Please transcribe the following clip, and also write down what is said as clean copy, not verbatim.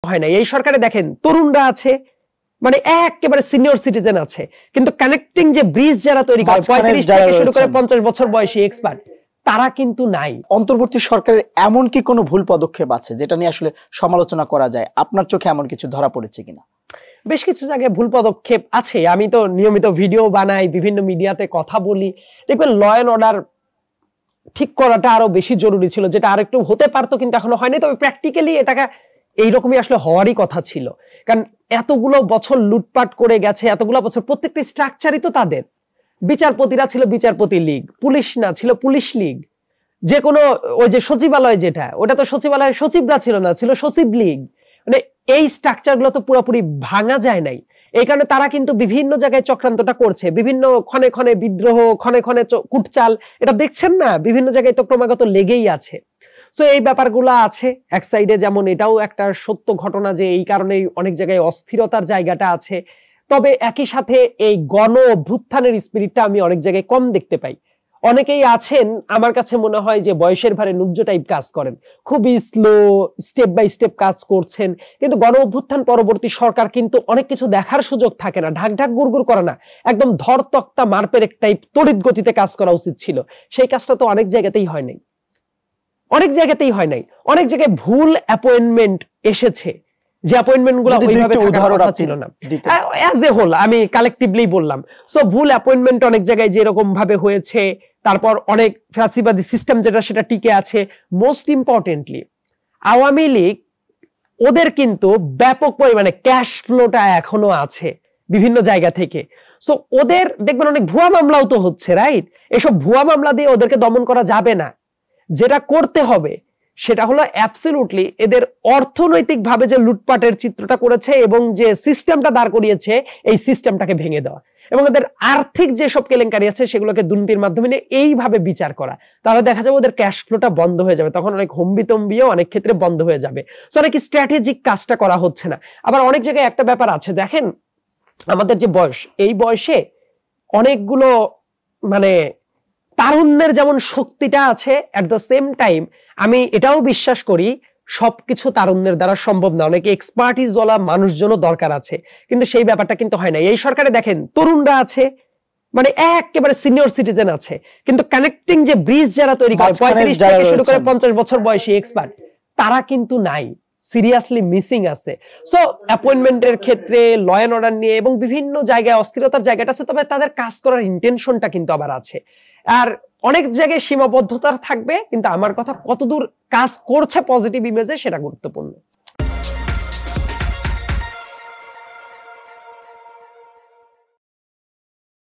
হয় না। এই সরকারে দেখেন তরুণরা আছে, মানে একেবারে সিনিয়র সিটিজেন আছে, কিন্তু কানেক্টিং যে ব্রিজ যারা তৈরি করে 35 থেকে শুরু করে 50 বছর বয়সী এক্সপার্ট, তারা কিন্তু নাই। অন্তর্বর্তী সরকারের এমন কি কোনো ভুল পদক্ষেপ আছে যেটা নিয়ে আসলে সমালোচনা করা যায়? আপনার চোখে এমন কিছু ধরা পড়েছে কিনা? বেশ কিছু জায়গায় ভুল পদক্ষেপ আছে। আমি তো নিয়মিত ভিডিও বানাই, বিভিন্ন মিডিয়াতে কথা বলি। দেখবেন ল এন্ড অর্ডার ঠিক করাটা আরো বেশি জরুরি ছিল, যেটা আরেকটু হতে পারতো কিন্তু এখনো হয়নি। তবে প্র্যাকটিক্যালি এটাকে এইরকমই আসলে হওয়ারই কথা ছিল, কারণ এতগুলো বছর লুটপাট করে গেছে, এতগুলো বছর প্রত্যেকটি স্ট্রাকচারই তো তাদের। বিচারপতিরা ছিল বিচারপতি লীগ, পুলিশ না ছিল পুলিশ লীগ, যে কোনো ওই যে সচিবালয় যেটা, ওটা তো সচিবালয়ের সচিবরা ছিল না, ছিল সচিব লীগ। মানে এই স্ট্রাকচার গুলো তো পুরোপুরি ভাঙা যায় নাই। এই কারণে তারা কিন্তু বিভিন্ন জায়গায় চক্রান্তটা করছে, বিভিন্ন ক্ষণে ক্ষণে বিদ্রোহ, ক্ষণে ক্ষণে কুটচাল, এটা দেখছেন না, বিভিন্ন জায়গায় তো ক্রমাগত লেগেই আছে। সো এই ব্যাপারগুলো আছে এক সাইডে, যেমন এটাও একটা সত্য ঘটনা যে এই কারণেই অনেক জায়গায় অস্থিরতার জায়গাটা আছে। তবে একই সাথে এই গণ অভ্যুত্থানের স্পিরিটটা আমি অনেক জায়গায় কম দেখতে পাই। অনেকেই আছেন আমার কাছে মনে হয় যে বয়সের ভারে নুব্জ টাইপ কাজ করেন, খুবই স্লো, স্টেপ বাই স্টেপ কাজ করছেন। কিন্তু গণ অভ্যুত্থান পরবর্তী সরকার কিন্তু অনেক কিছু দেখার সুযোগ থাকে না, ঢাক ঢাক গুড়গুড় করে না, একদম ধর তক্তা মারপের এক টাইপ তড়িৎ গতিতে কাজ করা উচিত ছিল। সেই কাজটা তো অনেক জায়গাতেই হয় নাই, অনেক জায়গাতেই হয় নাই। অনেক জায়গায় ভুল অ্যাপয়েন্টমেন্ট এসেছে, যে অ্যাপয়েন্টমেন্ট গুলো ওইভাবে থাকার কথা ছিল না। অ্যাজ এ হোল আমি কালেকটিভলি বললাম। সো ভুল অ্যাপয়েন্টমেন্ট অনেক জায়গায় যেরকম ভাবে হয়েছে, তারপর অনেক ফ্যাসিবাদী সিস্টেম যেটা সেটা টিকে আছে। মোস্ট ইম্পর্টেন্টলি আওয়ামী লীগ, ওদের কিন্তু ব্যাপক পরিমাণে ক্যাশ ফ্লোটা এখনো আছে বিভিন্ন জায়গা থেকে। সো ওদের দেখবেন অনেক ভুয়া মামলাও তো হচ্ছে, রাইট? এসব ভুয়া মামলা দিয়ে ওদেরকে দমন করা যাবে না। যেটা করতে হবে সেটা হলো অ্যাবসলিউটলি এদের অর্থনৈতিক ভাবে যে লুটপাটের চিত্রটা করেছে এবং যে সিস্টেমটা দাঁড় করিয়েছে, এই সিস্টেমটাকে ভেঙে দেওয়া, এবং এদের আর্থিক যেসব কেলেঙ্কারি আছে সেগুলোকে দুর্নীতির মাধ্যমে নিয়ে এইভাবে বিচার করা। তাহলে দেখা যাবে ওদের ক্যাশ ফ্লোটা বন্ধ হয়ে যাবে, তখন অনেক হম্বিতম্বিও অনেক ক্ষেত্রে বন্ধ হয়ে যাবে। সো অনেক স্ট্র্যাটেজিক কাজটা করা হচ্ছে না। আবার অনেক জায়গায় একটা ব্যাপার আছে, দেখেন আমাদের যে বয়স, এই বয়সে অনেকগুলো মানে তারুণ্যের যেমন শক্তিটা আছে, এট দ্য সেম টাইম আমি এটাও বিশ্বাস করি সবকিছু তারুণ্যের দ্বারা সম্ভব না, অনেকে এক্সপার্টিস ওয়ালা মানুষজনও দরকার আছে, কিন্তু সেই ব্যাপারটা কিন্তু হয় না। এই সরকারে দেখেন তরুণরা আছে, মানে একেবারে সিনিয়র সিটিজেন আছে, কিন্তু কানেক্টিং যে ব্রিজ যারা তৈরি করে 35 থেকে শুরু করে 50 বছর বয়সী এক্সপার্ট, তারা কিন্তু নাই, সিরিয়াসলি মিসিং আছে। সো অ্যাপয়েন্টমেন্টের ক্ষেত্রে, ল এন্ড অর্ডার নিয়ে এবং বিভিন্ন জায়গায় অস্থিরতার জায়গাটা আছে, তবে তাদের কাজ করার ইন্টেনশনটা কিন্তু আবার আছে। আর অনেক জায়গায় সীমাবদ্ধতা থাকবে, কিন্তু আমার কথা কতদূর কাজ করছে পজিটিভ ইমেজে সেটা গুরুত্বপূর্ণ।